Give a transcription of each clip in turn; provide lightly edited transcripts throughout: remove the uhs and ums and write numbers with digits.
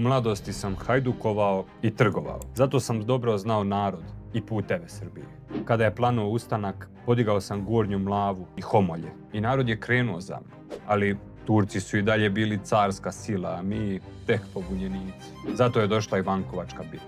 U mladosti sam hajdukovao i trgovao. Zato sam dobro znao narod i puteve Srbije. Kada je planuo ustanak, podigao sam Gornju Mlavu i Homolje i narod je krenuo za mnom. Ali Turci su i dalje bili carska sila, a mi tek pobunjenici. Zato je došla i Vankovačka bitka.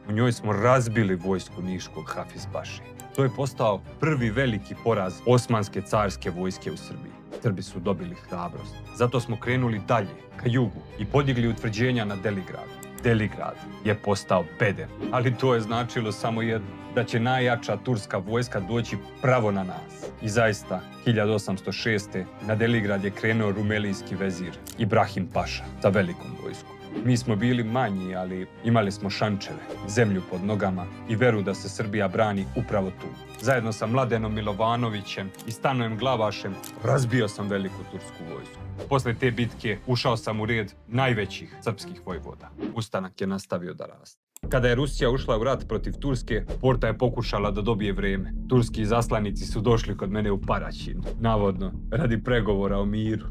U njoj smo razbili vojsku Niškog Hafizbaše. To je postao prvi veliki poraz Osmanske carske vojske u Srbiji. Srbi su dobili hrabrost. Zato smo krenuli dalje, ka jugu, i podigli utvrđenja na Deligradu. Deligrad je postao bedem, ali to je značilo samo jedno, da će najjača turska vojska doći pravo na nas. I zaista, 1806. na Deligrad je krenuo rumelijski vezir Ibrahim Paša sa velikom vojskom. Mi smo bili manji, ali imali smo šančeve, zemlju pod nogama i veru da se Srbija brani upravo tu. Zajedno sa Mladenom Milovanovićem i Stanojem Glavašem razbio sam veliku tursku vojsku. Posle te bitke ušao sam u red najvećih srpskih vojvoda. Ustanak je nastavio da raste. Kada je Rusija ušla u rat protiv Turske, Porta je pokušala da dobije vreme. Turski zaslanici su došli kod mene u Paraćin, navodno radi pregovora o miru.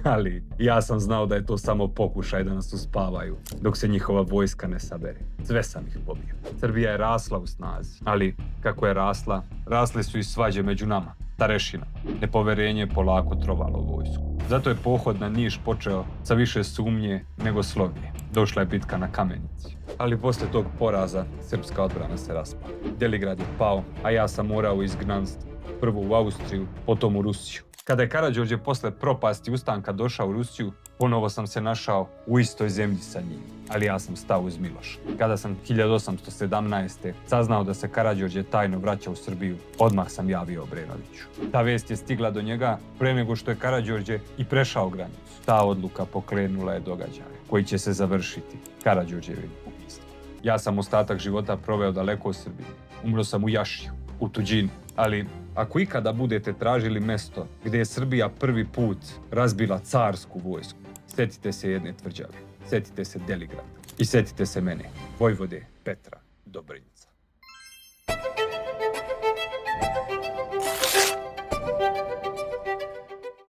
Ali ja sam znao da je to samo pokušaj da nas uspavaju, dok se njihova vojska ne sabere. Sve sam ih pobio. Srbija je rasla u snazi, ali kako je rasla, rasle su i svađe među nama. Starešina, nepoverenje je polako trovalo vojsku. Zato je pohod na Niš počeo sa više sumnje nego slovnje. Došla je bitka na Kamenici. Ali posle tog poraza, srpska odbrana se raspala. Deligrad je pao, a ja sam morao u izgnanstvo. Prvo u Austriju, potom u Rusiju. Kada je Karađorđe posle propasti ustanka došao u Rusiju, ponovo sam se našao u istoj zemlji sa njim, ali ja sam stao uz Miloša. Kada sam 1817. saznao da se Karađorđe tajno vraća u Srbiju, odmah sam javio Obrenoviću. Ta vest je stigla do njega pre nego što je Karađorđe i prešao granicu. Ta odluka pokrenula je događaje koji će se završiti Karađorđevim ubistvom. Ja sam ostatak života proveo daleko od Srbije. Umro sam u Jašiju, u tuđini, ali ako ikada budete tražili mesto gdje je Srbija prvi put razbila carsku vojsku, sjetite se jedne tvrđave, sjetite se Deligrada i sjetite se mene, vojvode Petra Dobrinjca.